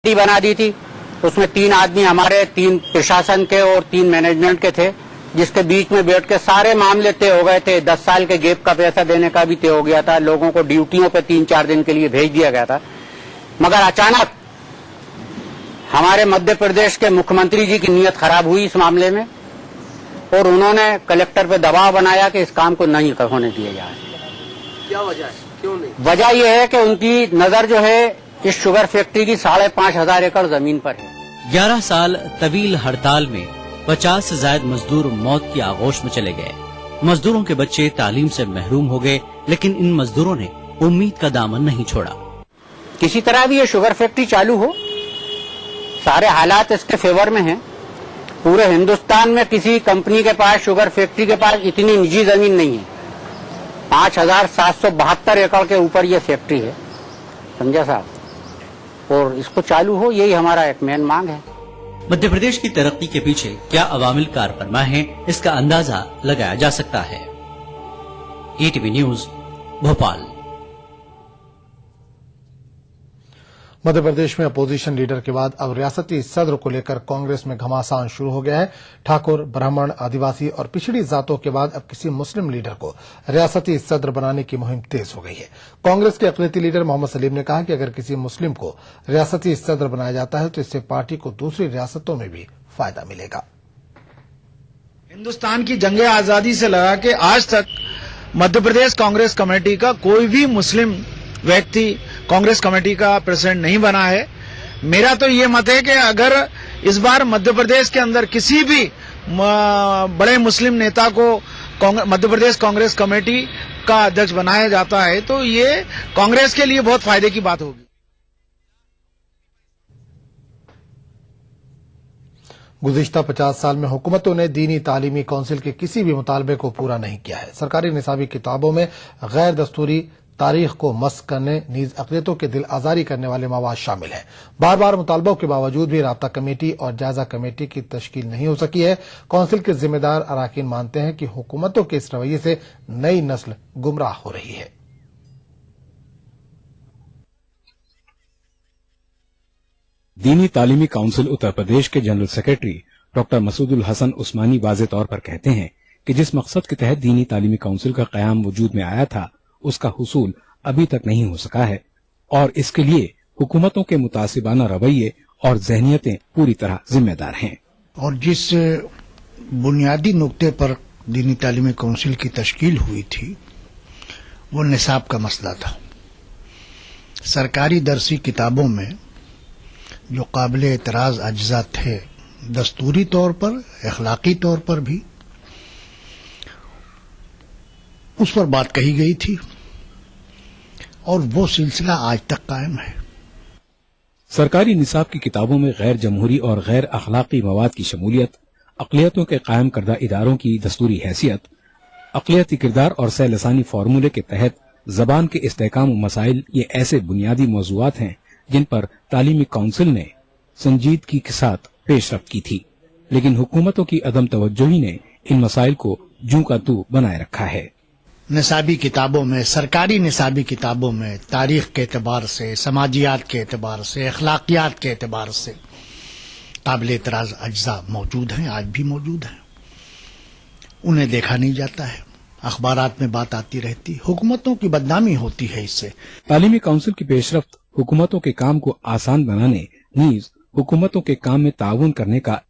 Committee बना दी थी। उसमें 3 आदमी हमारे, 3 प्रशासन के और 3 मैनेजमेंट के थे, जिसके बीच में बैठ के सारे मामले तय हो गए थे। 10 साल के गैप का पैसा देने का भी तय हो गया था। लोगों को ड्यूटियों पे 3-4 दिन के लिए भेज दिया गया था। मगर अचानक हमारे मध्य प्रदेश के मुख्यमंत्री जी की नीयत खराब हुई इस मामले में, और उन्होंने कलेक्टर पे दबाव बनाया कि इस काम को नहीं होने दिया जाए। क्या वजह है, क्यों नहीं? वजह यह है कि उनकी नजर जो है इस शुगर फैक्ट्री की 5,500 एकड़ जमीन पर है। 11 साल तवील हड़ताल में 50 से ज्यादा मजदूर मौत की आगोश में चले गए। मजदूरों के बच्चे तालीम से महरूम हो गए, लेकिन इन मजदूरों ने उम्मीद का दामन नहीं छोड़ा। किसी तरह भी ये शुगर फैक्ट्री चालू हो, सारे हालात इसके फेवर में हैं। पूरे हिंदुस्तान में किसी कंपनी के पास, शुगर फैक्ट्री के पास इतनी निजी जमीन नहीं है। 5,772 एकड़ के ऊपर ये फैक्ट्री है, समझा साहब, और इसको चालू हो, यही हमारा एक मेन मांग है। मध्य प्रदेश की तरक्की के पीछे क्या अवामिल कारफरमा है, इसका अंदाजा लगाया जा सकता है। ETV news, Bhopal. मध्य प्रदेश में अपोजिशन लीडर के बाद अब रियासती सदर को लेकर कांग्रेस में घमासान शुरू हो गया है। ठाकुर, ब्राह्मण, आदिवासी और पिछड़ी जातों के बाद अब किसी मुस्लिम लीडर को रियासती सदर बनाने की मुहिम तेज हो गई है। कांग्रेस के अक़लियती लीडर मोहम्मद सलीम ने कहा कि अगर किसी मुस्लिम को रियासती सदर बनाया जाता है तो इससे पार्टी को दूसरी रियासतों में भी फायदा मिलेगा। हिंदुस्तान की जंग आजादी से लगा के आज तक मध्य प्रदेश कांग्रेस कमेटी का कोई भी मुस्लिम व्यक्ति कांग्रेस कमेटी का प्रेसिडेंट नहीं बना है। मेरा तो ये मत है कि अगर इस बार मध्य प्रदेश के अंदर किसी भी बड़े मुस्लिम नेता को मध्य प्रदेश कांग्रेस कमेटी का अध्यक्ष बनाया जाता है तो ये कांग्रेस के लिए बहुत फायदे की बात होगी। गुज़िश्ता 50 साल में हुकूमतों ने दीनी तालीमी काउंसिल के किसी भी मुतालबे को पूरा नहीं किया है। सरकारी निसाबी किताबों में गैर दस्तूरी तारीख को मस्क करने, नीज अक़लियतों के दिल आजारी करने वाले मवाद शामिल हैं। बार बार मुतालबों के बावजूद भी राब्ता कमेटी और जायजा कमेटी की तश्कील नहीं हो सकी है। काउंसिल के जिम्मेदार अराकीन मानते हैं कि हुकूमतों के इस रवैये से नई नस्ल गुमराह हो रही है। दीनी तालीमी काउंसिल उत्तर प्रदेश के general secretary doctor Masudul Hasan उस्मानी वाज़े तौर पर कहते हैं कि जिस मकसद के तहत दीनी तालीमी काउंसिल का कयाम वजूद में आया था उसका हुसूल अभी तक नहीं हो सका है और इसके लिए हुकूमतों के मुतासिबाना रवैये और ज़हनियतें पूरी तरह जिम्मेदार हैं। और जिस बुनियादी नुक्ते पर दीनी तालीमी काउंसिल की तश्कील हुई थी वो निसाब का मसला था। सरकारी दरसी किताबों में जो काबिल एतराज अज्जा थे, दस्तूरी तौर पर, अखलाकी तौर पर भी, उस पर बात कही गई थी और वो सिलसिला आज तक कायम है। सरकारी निसाब की किताबों में गैर जमहूरी और गैर अखलाकी मवाद की शमूलियत, अक़लियतों के कायम करदा इदारों की दस्तूरी हैसियत, अक़लियती किरदार और सह लसानी फार्मूले के तहत जबान के इस्तेहकाम मसाइल, ये ऐसे बुनियादी मौज़ूआत हैं जिन पर तालीमी काउंसिल ने संजीदगी के साथ पेशरफ्त की थी, लेकिन हुकूमतों की अदम तवज्जोही ने इन मसाइल को जूं का तू बनाए रखा है। निसाबी किताबों में, सरकारी निसाबी किताबों में तारीख के एतबार से, समाजियात के एतबार से, अखलाकियात के एतबार से काबिल एतराज अज्जा मौजूद हैं, आज भी मौजूद हैं। उन्हें देखा नहीं जाता है, अखबारात में बात आती रहती, हुकूमतों की बदनामी होती है इससे। तालीमी काउंसिल की पेशरफ्त हुकूमतों के काम को आसान बनाने, नीज हुकूमतों के काम में ताउन करने का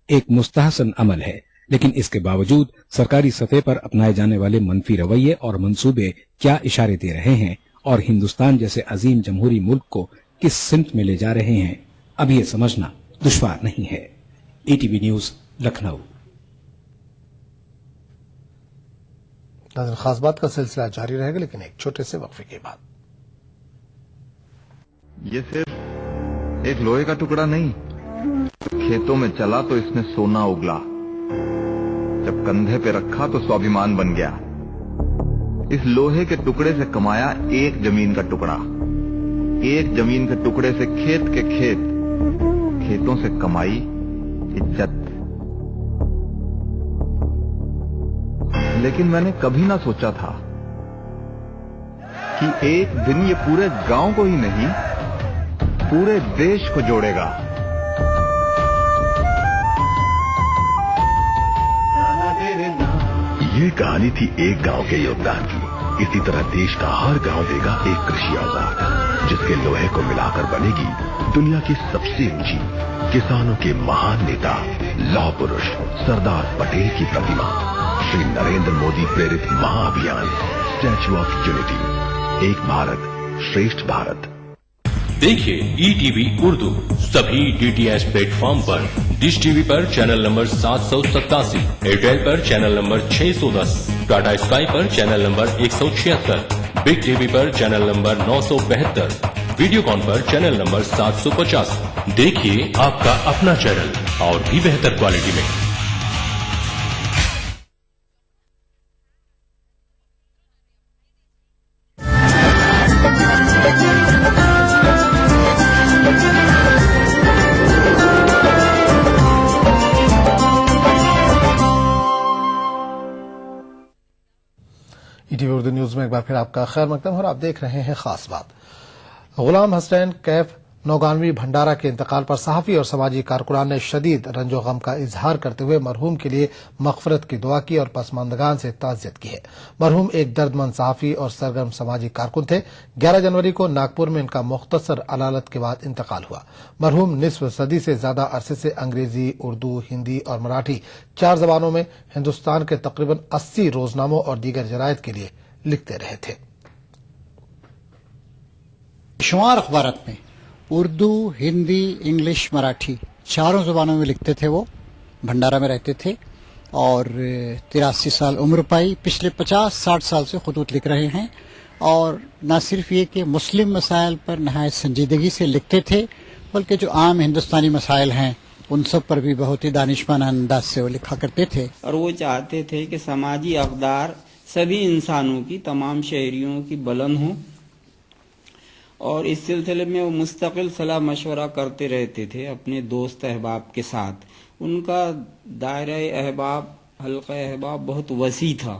एक मुस्तहसन अमल है, लेकिन इसके बावजूद सरकारी सतह पर अपनाए जाने वाले मनफी रवैये और मंसूबे क्या इशारे दे रहे हैं और हिंदुस्तान जैसे अजीम जमहूरी मुल्क को किस सिमत में ले जा रहे हैं, अब ये समझना दुश्वार नहीं है। ETV news, Lucknow. खास बात का सिलसिला जारी रहेगा, लेकिन एक छोटे से वक्फे के बाद। ये सिर्फ एक लोहे का टुकड़ा नहीं, खेतों में चला तो इसने सोना उगला, जब कंधे पे रखा तो स्वाभिमान बन गया। इस लोहे के टुकड़े से कमाया एक जमीन का टुकड़ा, एक जमीन के टुकड़े से खेत के खेत, खेतों से कमाई इज्जत। लेकिन मैंने कभी ना सोचा था कि एक दिन ये पूरे गांव को ही नहीं पूरे देश को जोड़ेगा। ये कहानी थी एक गांव के योगदान की। इसी तरह देश का हर गांव देगा एक कृषि औजार, जिसके लोहे को मिलाकर बनेगी दुनिया की सबसे ऊंची किसानों के महान नेता लौह पुरुष सरदार पटेल की प्रतिमा। श्री नरेंद्र मोदी प्रेरित महाअभियान स्टैच्यू ऑफ यूनिटी, एक भारत श्रेष्ठ भारत। देखिए ETV उर्दू सभी DTH प्लेटफॉर्म पर। डिश टीवी पर चैनल नंबर 787, एयरटेल पर चैनल नंबर 610, टाटा स्काई पर चैनल नंबर 176, बिग टीवी पर चैनल नंबर 972, वीडियोकॉन पर चैनल नंबर 750। देखिए आपका अपना चैनल और भी बेहतर क्वालिटी में। ईटीवी उर्दू न्यूज में एक बार फिर आपका खैर मकदम और आप देख रहे हैं खास बात। गुलाम हसनैन कैफ नौगानवी भंडारा के इंतकाल पर सहाफी और समाजी कारकुनान ने शदीद रंजो गम का इजहार करते हुए मरहूम के लिए मगफरत की दुआ की और पसमानदगान से ताज़ियत की है। मरहूम एक दर्दमंद सहाफी और सरगर्म समाजी कारकुन थे। 11 जनवरी को नागपुर में इनका मुख्तसर अलालत के बाद इंतकाल हुआ। मरहूम निस्फ सदी से ज्यादा अरसे से अंग्रेजी, उर्दू, हिंदी और मराठी 4 जबानों में हिंदुस्तान के तकरीबन 80 रोजनामों और दीगर जरायद के लिए लिखते रहे थे। शुमार अखबारात में उर्दू, हिंदी, इंग्लिश, मराठी 4 जबानों में लिखते थे। वो भंडारा में रहते थे और 83 साल उम्र पाई। पिछले 50-60 साल से खुतूत लिख रहे हैं और न सिर्फ ये कि मुस्लिम मसाइल पर नहायत संजीदगी से लिखते थे, बल्कि जो आम हिंदुस्तानी मसाइल हैं उन सब पर भी बहुत ही दानिशमाना अंदाज से वो लिखा करते थे। और वो चाहते थे कि समाजी अक़दार सभी इंसानों की, तमाम शहरियों की बुलंद हों और इस सिलसिले में वो मुस्तकिल सलाह मशवरा करते रहते थे अपने दोस्त अहबाब के साथ। उनका दायरा अहबाब, हल्का अहबाब बहुत वसी था।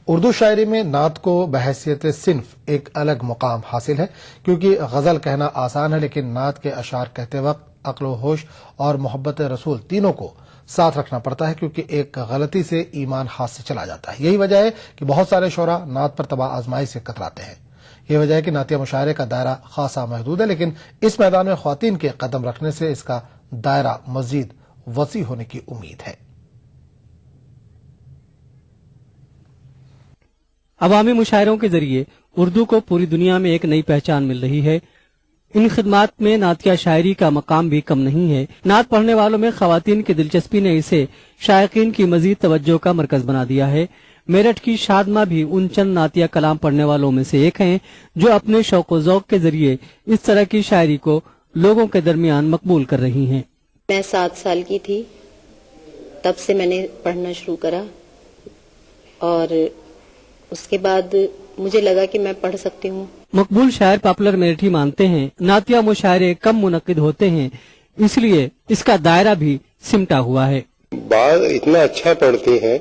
उर्दू शायरी में नात को बहैसियत सिन्फ एक अलग मुकाम हासिल है, क्योंकि गजल कहना आसान है लेकिन नात के अशार कहते वक्त अक्ल होश और मोहब्बत रसूल तीनों को साथ रखना पड़ता है, क्योंकि एक गलती से ईमान हाथ से चला जाता है। यही वजह है कि बहुत सारे शोरा नात पर तबाह आजमाई से कतराते हैं। यही वजह है कि नातिया मुशायरे का दायरा खासा महदूद है, लेकिन इस मैदान में ख्वातीन के कदम रखने से इसका दायरा मजीद वसी होने की उम्मीद है। अवामी मुशायरों के जरिए उर्दू को पूरी दुनिया में एक नई पहचान मिल रही है। इन खिदमात में नातिया शायरी का मकाम भी कम नहीं है। नात पढ़ने वालों में खवातीन की दिलचस्पी ने इसे शायकीन की मजीद तवज्जो का मरकज बना दिया है। मेरठ की शादमा भी उन चंद नातिया कलाम पढ़ने वालों में से एक हैं जो अपने शौक व ज़ौक़ के जरिए इस तरह की शायरी को लोगों के दरमियान मकबूल कर रही हैं। मैं 7 साल की थी तब से मैंने पढ़ना शुरू करा और उसके बाद मुझे लगा कि मैं पढ़ सकती हूँ। मकबूल शायर पॉपुलर मेरठी मानते हैं नातिया मुशायरे कम मुनक्किद होते हैं, इसलिए इसका दायरा भी सिमटा हुआ है। बात इतना अच्छा पढ़ती हैं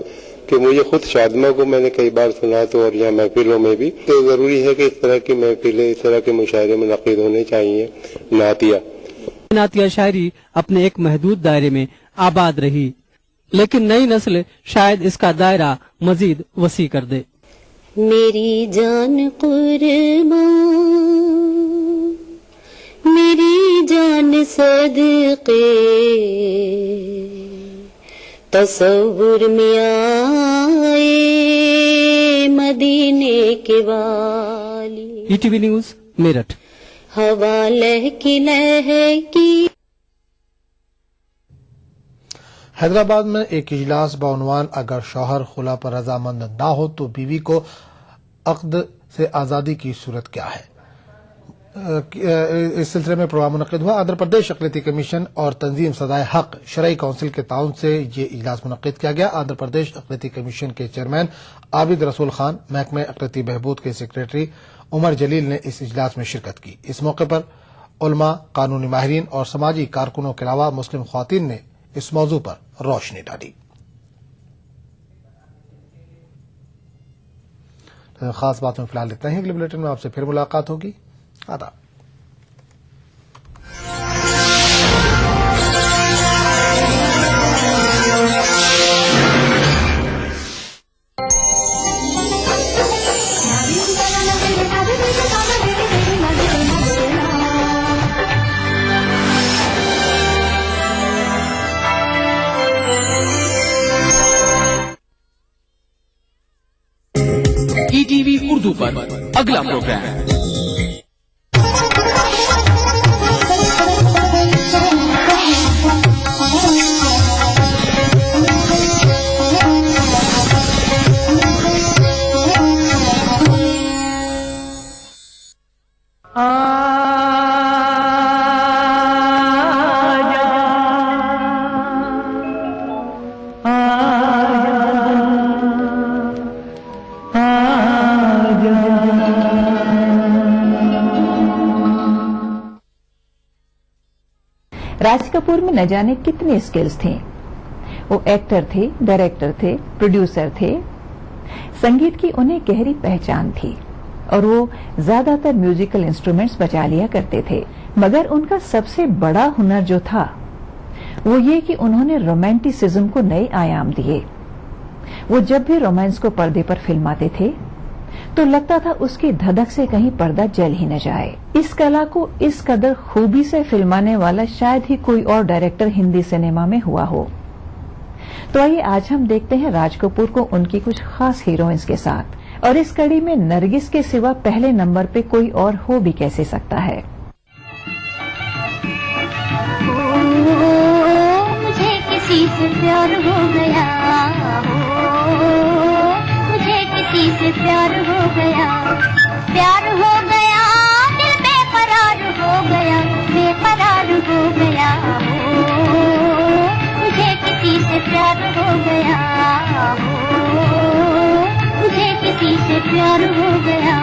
कि मुझे खुद शादमा को मैंने कई बार सुना तो और यहाँ महफिलों में भी, तो जरूरी है कि इस तरह की महफिलें, इस तरह के मुशायरे मुनक्किद होने चाहिए। नातिया शायरी अपने एक महदूद दायरे में आबाद रही, लेकिन नई नस्ल शायद इसका दायरा मजीद वसी कर दे। मेरी जान कुर्बान, मेरी जान सदके तसव्वुर में आए मदीने के वाली। ETV news Meerut. हवा लहकी लहकी। हैदराबाद में एक इजलास बउनवान अगर शौहर खुला पर रजामंद ना हो तो बीवी को अक्द से आजादी की सूरत क्या है, इस सिलसिले में प्रोग्राम मुनक्किद हुआ। आंध्र प्रदेश अक़लियती कमीशन और तंजीम सदाए हक शरई काउंसिल के ताउन से ये इजलास मुनक्किद किया गया। आंध्र प्रदेश अक़लियती कमीशन के चेयरमैन आबिद रसूल खान, महकमे अक़लियती बहबूद के सेक्रेटरी उमर जलील ने इस इजलास में शिरकत की। इस मौके पर उलमा, कानूनी माहिरीन और समाजी कारकुनों के अलावा मुस्लिम ख्वातीन ने इस मौजू पर रोशनी डाली। खास बातों में फिलहाल इतना ही। अगले बुलेटिन में आपसे फिर मुलाकात होगी। आदाब। ईटीवी उर्दू पर अगला प्रोग्राम राज कपूर में न जाने कितने स्किल्स थे। वो एक्टर थे, डायरेक्टर थे, प्रोड्यूसर थे। संगीत की उन्हें गहरी पहचान थी और वो ज्यादातर म्यूजिकल इंस्ट्रूमेंट्स बजा लिया करते थे। मगर उनका सबसे बड़ा हुनर जो था वो ये कि उन्होंने रोमांटिसिज्म को नए आयाम दिए। वो जब भी रोमांस को पर्दे पर फिल्माते थे तो लगता था उसकी धधक से कहीं पर्दा जल ही न जाए। इस कला को इस कदर खूबी से फिल्माने वाला शायद ही कोई और डायरेक्टर हिंदी सिनेमा में हुआ हो। तो आइए आज हम देखते हैं राज कपूर को उनकी कुछ खास हीरोइंस के साथ। और इस कड़ी में नरगिस के सिवा पहले नंबर पे कोई और हो भी कैसे सकता है। मुझे किसी से प्यार हो गया, मुझे किसी से प्यार हो गया, प्यार हो गया, दिल बेकरार हो गया, बेकरार हो गया। मुझे किसी से प्यार हो गया, मुझे किसी से प्यार हो गया।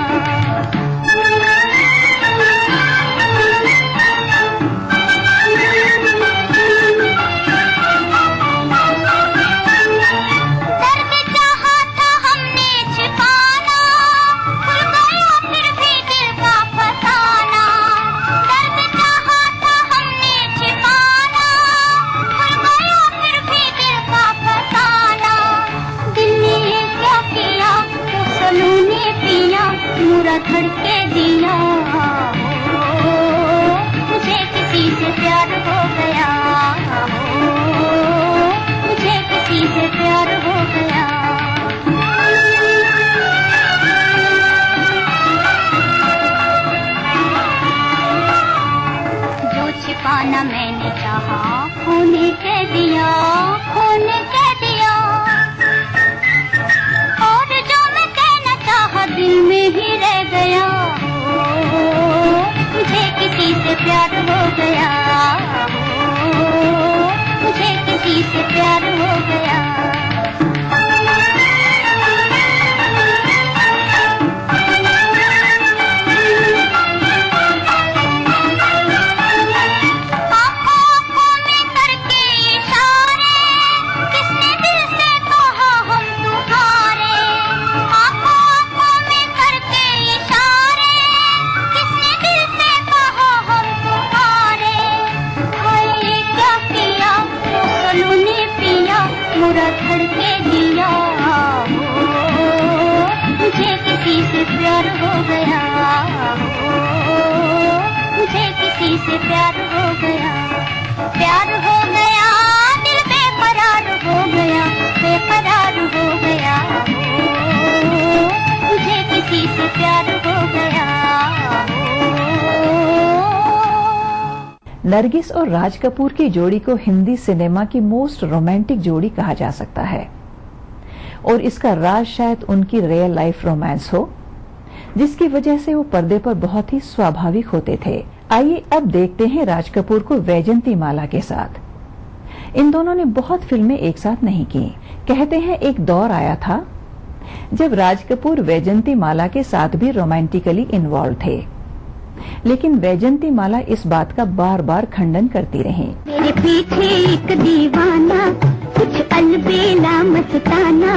धड़के दिया, मुझे किसी से प्यार हो गया, मुझे किसी से प्यार हो गया। जो छिपाना मैंने चाहा खूने कह दिया, खूने कह दिया। और जो मैं कहना चाहा दिल में ही रह गया। मुझे किसी से प्यार हो गया, मुझे किसी से प्यार हो गया। धड़के दिया, मुझे किसी से प्यार हो गया, मुझे किसी से प्यार हो गया, प्यार हो गया, दिल बेकरार हो गया, बेकरार हो गया। मुझे किसी से प्यार हो गया। नरगिस और राज कपूर की जोड़ी को हिंदी सिनेमा की मोस्ट रोमांटिक जोड़ी कहा जा सकता है और इसका राज शायद उनकी रियल लाइफ रोमांस हो, जिसकी वजह से वो पर्दे पर बहुत ही स्वाभाविक होते थे। आइए अब देखते हैं राज कपूर को वैजंती माला के साथ। इन दोनों ने बहुत फिल्में एक साथ नहीं की। कहते हैं एक दौर आया था जब राज कपूर वैजंती माला के साथ भी रोमांटिकली इन्वॉल्व थे, लेकिन वैजंती माला इस बात का बार बार खंडन करती रही। मेरे पीछे एक दीवाना, कुछ अलबेला मस्ताना,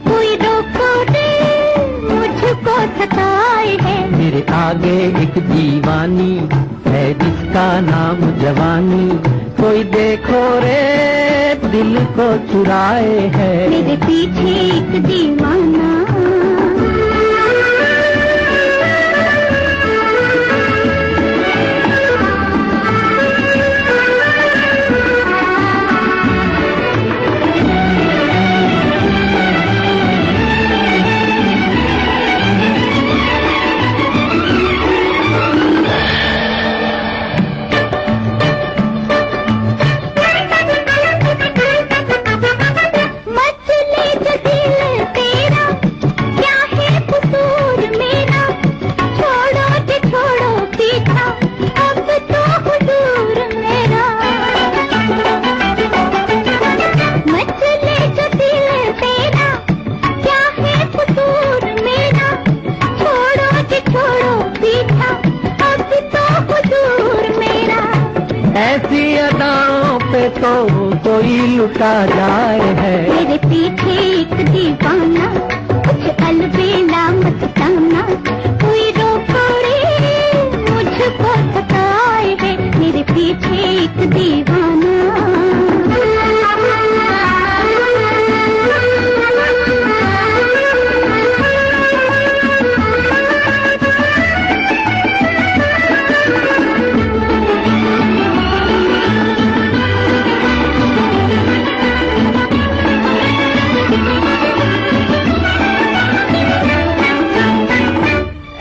कोई रोको दे मुझको मुझको सताए है। मेरे आगे एक दीवानी है जिसका नाम जवानी, कोई देखो रे दिल को चुराए है। मेरे पीछे एक दीवाना ऐसी अदाओं पे तो कोई लुटा जाए है। मेरे पीछे एक दीवाना कुछ अलबेला मस्ताना, कोई रोको रे मुझको सताए है। मेरे पीछे एक दीवाना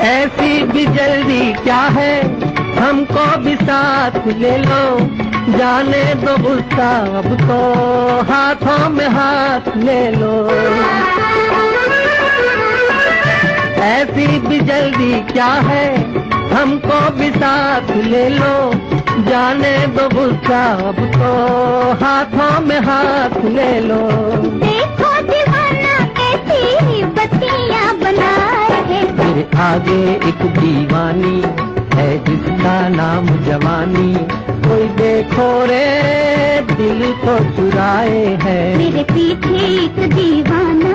ऐसी भी जल्दी क्या है, हमको भी साथ ले लो, जाने दो गुस्सा अब तो हाथों में हाथ ले लो। ऐसी भी जल्दी क्या है, हमको भी साथ ले लो, जाने दो गुस्सा अब तो हाथों में हाथ ले लो। देखो दीवाना कैसी बत्तियां बनाए है। मेरे आगे एक दीवानी है जिसका नाम जवानी, कोई देखो रे दिल को चुराए है। मेरे पीछे एक दीवाना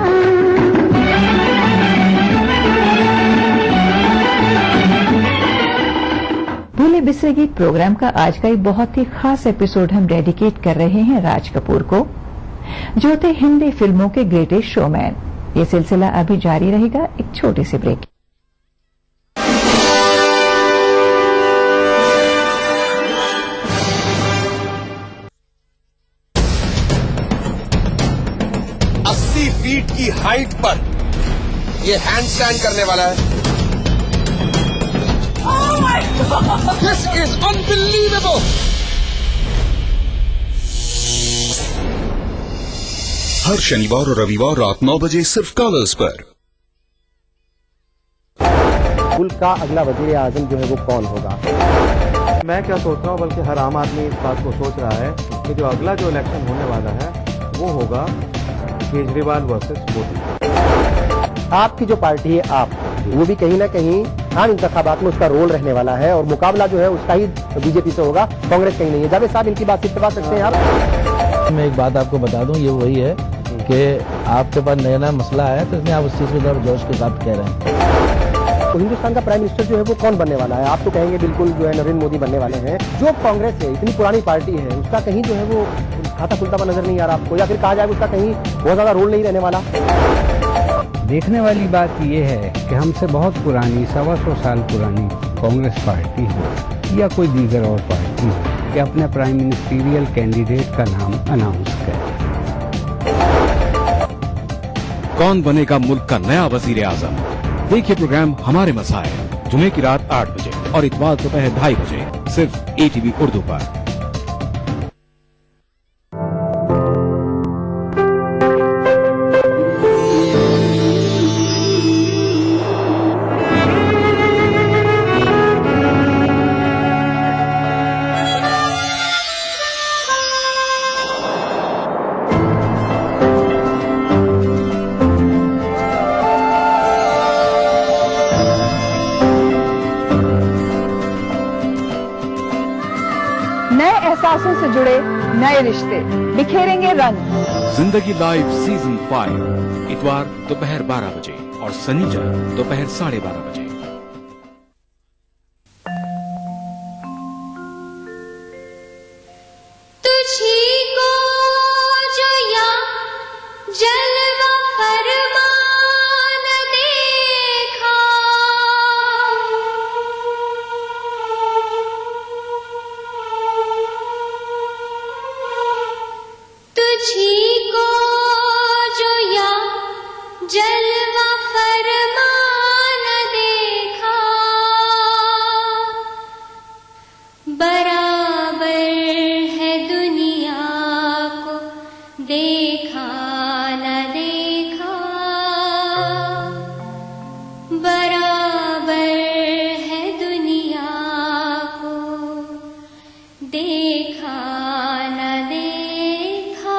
भूले बिसरे गीत प्रोग्राम का आज का एक बहुत ही खास एपिसोड हम डेडिकेट कर रहे हैं राज कपूर को, जो थे हिंदी फिल्मों के ग्रेटेस्ट शोमैन। ये सिलसिला अभी जारी रहेगा एक छोटे से ब्रेक। फीट की हाइट पर ये हैंडस्टैंड करने वाला है। This is unbelievable. हर शनिवार और रविवार रात 9 बजे सिर्फ कलर्स पर। मुल्क का अगला वजीर आजम जो है वो कौन होगा? मैं क्या सोच रहा हूँ, बल्कि हर आम आदमी इस बात को सोच रहा है कि जो अगला जो इलेक्शन होने वाला है वो होगा केजरीवाल वर्सेस मोदी। आपकी जो पार्टी है आप, वो भी कहीं ना कहीं आम इंतखाबात में उसका रोल रहने वाला है और मुकाबला जो है उसका ही बीजेपी से होगा, कांग्रेस कहीं नहीं है। जावेद साहब, इनकी बात से इत्तेफाक सकते हैं आप? मैं एक बात आपको बता दूं, ये वही है कि आपके पास नया नया मसला आया तो इसमें आप उस चीज को जोश के साथ कह रहे हैं। तो हिंदुस्तान का प्राइम मिनिस्टर जो है वो कौन बनने वाला है? आप तो कहेंगे बिल्कुल जो है नरेंद्र मोदी बनने वाले हैं। जो कांग्रेस है, इतनी पुरानी पार्टी है, उसका कहीं जो है वो खाता खुलता हुआ नजर नहीं आ रहा आपको, या फिर कहा जाए उसका कहीं बहुत ज्यादा रोल नहीं रहने वाला? देखने वाली बात यह है कि हमसे बहुत पुरानी 125 साल पुरानी कांग्रेस पार्टी हो या कोई दीगर और पार्टी हो कि अपने प्राइम मिनिस्टीरियल कैंडिडेट का नाम अनाउंस करे। कौन बनेगा मुल्क का नया वजीर आजम? देखिए प्रोग्राम हमारे मसाइल जुमे की रात 8 बजे और इतवार दोपहर 2:30 बजे सिर्फ ATV उर्दू पर। एहसासों से जुड़े नए रिश्ते बिखेरेंगे रंग। जिंदगी लाइव सीजन 5 इतवार दोपहर 12 बजे। और शनिचर दोपहर 12:30 बजे। तुझी को जो या जलवा फरमान देखा, तुझी को जो या जलवा फरमान देखा, बराबर है दुनिया को देखा न देखा, बराबर है दुनिया को देखा न देखा।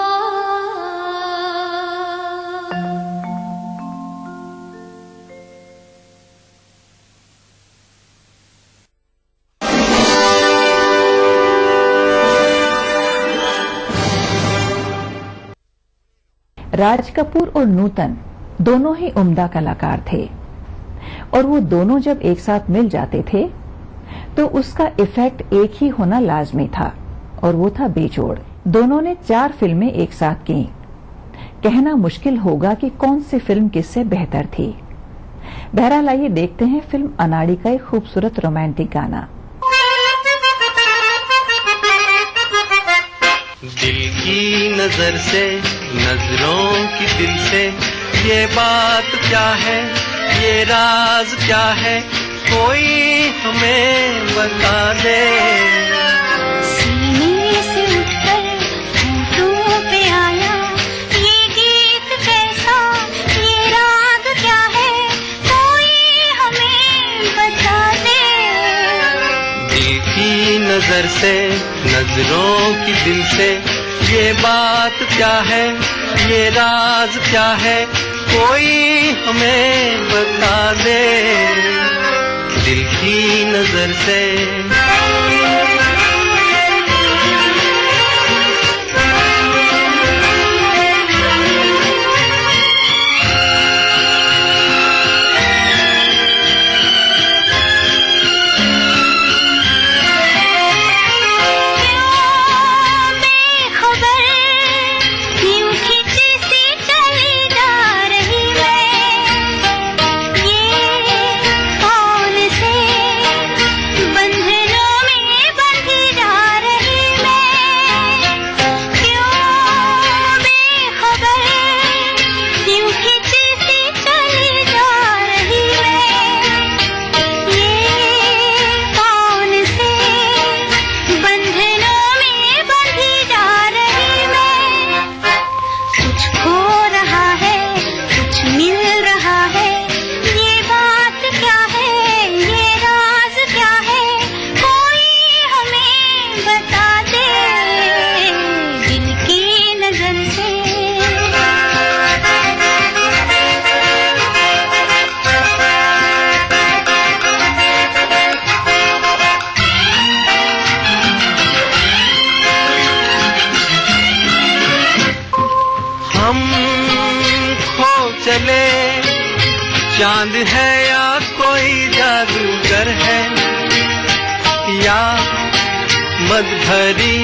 राज कपूर और नूतन दोनों ही उम्दा कलाकार थे और वो दोनों जब एक साथ मिल जाते थे तो उसका इफेक्ट एक ही होना लाजमी था और वो था बेजोड़। दोनों ने 4 फिल्में एक साथ की। कहना मुश्किल होगा कि कौन सी फिल्म किससे बेहतर थी। बहरहाल आइए देखते हैं फिल्म अनाड़ी का एक खूबसूरत रोमांटिक गाना। दिल की नजर से, नजरों की दिल से, ये बात क्या है, ये राज क्या है, कोई हमें बता दे। सीने से उठकर होठों पे आया ये गीत कैसा, ये राग क्या है, कोई हमें बता दे। दिल की नजर से, नजरों की दिल से, ये बात क्या है, ये राज क्या है, कोई हमें बता दे। दिल की नजर से। चांद है या कोई जादूगर है, या मद भरी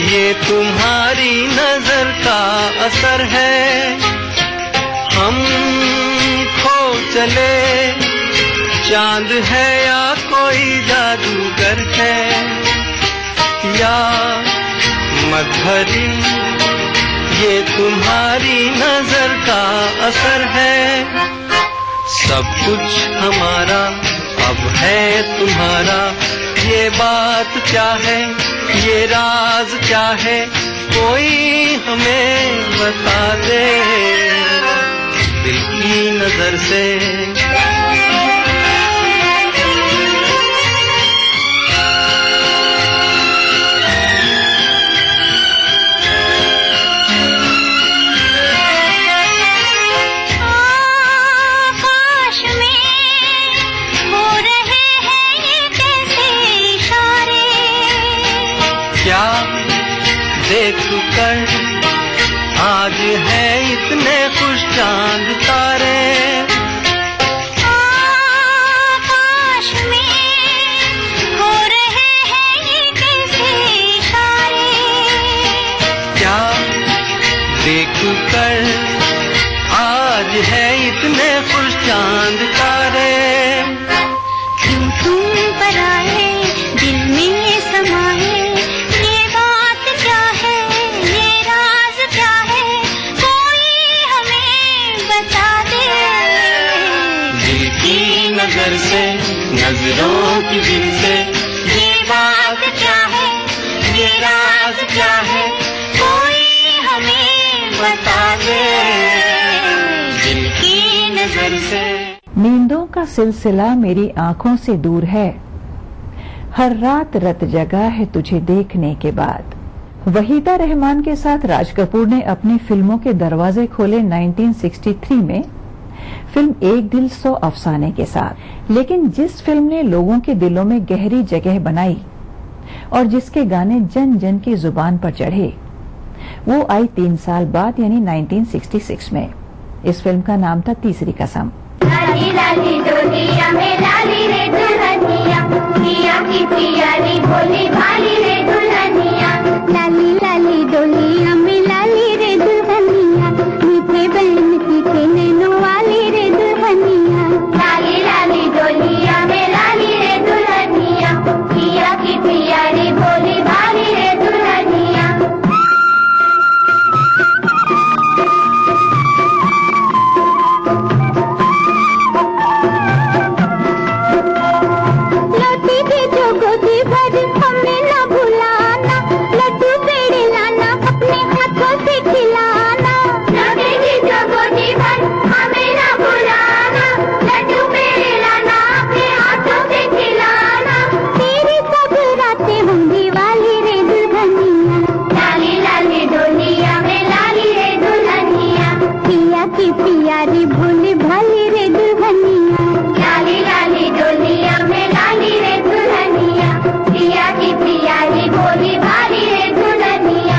ये तुम्हारी नजर का असर है। हम खो चले, चांद है या कोई जादूगर है, या मद भरी ये तुम्हारी नजर का असर है। सब कुछ हमारा अब है तुम्हारा, ये बात क्या है, ये राज क्या है, कोई हमें बता दे। दिल की नजर से देख कर आज है इतने खुश चांद तारे। नजर से, नजरों की दिल से, ये बात क्या है, ये राज क्या है, कोई हमें बता दे दिल की नजर से। नींदों का सिलसिला मेरी आंखों से दूर है, हर रात रत जगा है तुझे देखने के बाद। वहीदा रहमान के साथ राज कपूर ने अपनी फिल्मों के दरवाजे खोले 1963 में फिल्म एक दिल 100 अफसाने के साथ। लेकिन जिस फिल्म ने लोगों के दिलों में गहरी जगह बनाई और जिसके गाने जन जन की जुबान पर चढ़े, वो आई 3 साल बाद यानी 1966 में। इस फिल्म का नाम था तीसरी कसम। लाली लाली डोलिया में लाली रे दुल्हनिया, पिया की पियाली भोली भाली रे दुल्हनिया। लाली लाली डोलिया में लाली रे दुल्हनिया, मीठे बहन की के नैनो वाली रे दुल्हनिया। लाली लाली डोलिया में लाली रे दुल्हनिया, पिया की पियाली भोली भाली रे दुल्हनिया। लौटी भेजो गोदी भर हमें न भुलाना, लड्डू पेड़े लाना अपने हाथों से खिलाना। लौटी भेजो गोदी भर हमें न भुलाना, लड्डू पेड़े लाना अपने हाथों से खिलाना। तेरी सब रातें होंगी वाली रे दुल्हनिया। लाली लाली डोलिया में लाली रे दुल्हनिया, पिया की पियारी भोली भाली रे दुल्हनिया। लाली लाली डोलिया में लाली रे दुल्हनिया, पिया की पियारी भोली भाली रे दुल्हनिया।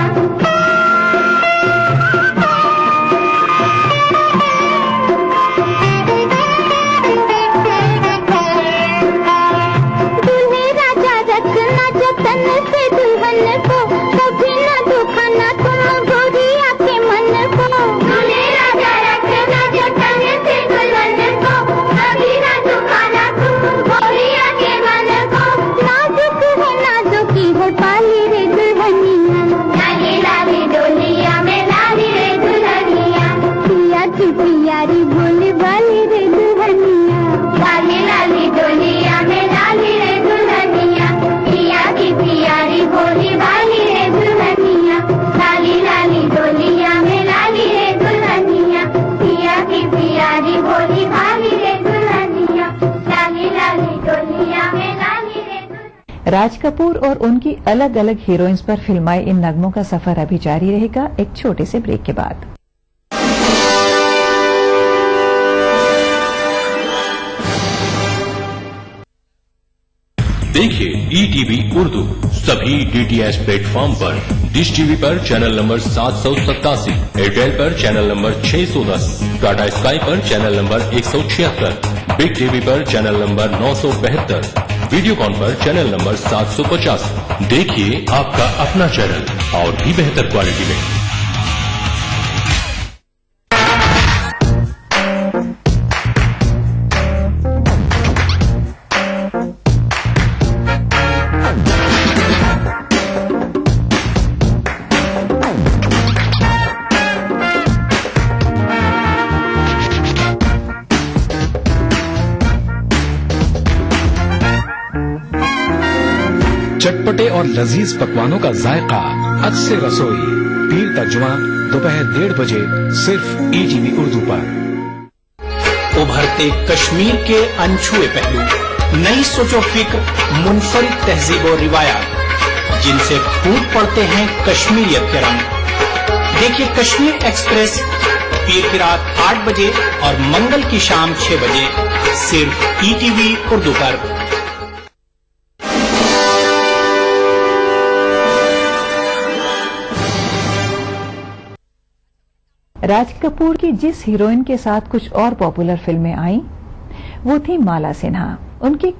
दूल्हे राजा रखना जतन से दुल्हन को, कभी न दुखाना तुम गोरिया के मन को। दूल्हे राजा रखना जतन से दुल्हन को, कभी न दुखाना तुम गोरिया के मन को। नाजुक है नाजुकी है पाली रे दुल्हनिया। लाली लाली डोलिया में लाली रे दुल्हनिया, पिया की पियारी भोली भाली रे दुल्हनिया। लाली लाली डोलिया में लाली रे दुल्हनिया, पिया की पियारी भोली भाली रे दुल्हनिया। लाली लाली डोलिया में लाली रे दुल्हनिया, पिया की पियारी भोली भाली रे दुल्हनिया। लाली लाली डोलिया में लाली रे। राज कपूर और उनकी अलग अलग हीरोइंस पर फिल्माए इन नगमों का सफर अभी जारी रहेगा एक छोटे से ब्रेक के बाद। देखिए ETV उर्दू सभी DTH प्लेटफॉर्म पर, डिश टीवी पर चैनल नंबर 787, एयरटेल पर चैनल नंबर 610, टाटा स्काई पर चैनल नंबर 176, बिग टीवी पर चैनल नंबर 972, वीडियोकॉन पर चैनल नंबर 750। देखिए आपका अपना चैनल और भी बेहतर क्वालिटी में। चटपटे और लजीज पकवानों का जायका, अज से रसोई, पीर का जुमा दोपहर 1:30 बजे सिर्फ ETV उर्दू पर। उभरते कश्मीर के अनछुए पहलू, नई सोचो फिक्र, मुनफरिद तहजीब और रिवायात जिनसे फूट पड़ते हैं कश्मीरियत के रंग। देखिए कश्मीर एक्सप्रेस पीर की रात 8 बजे और मंगल की शाम 6 बजे सिर्फ ETV उर्दू पर। राज कपूर की जिस हीरोइन के साथ कुछ और पॉपुलर फिल्में आईं वो थी माला सिन्हा। उनकी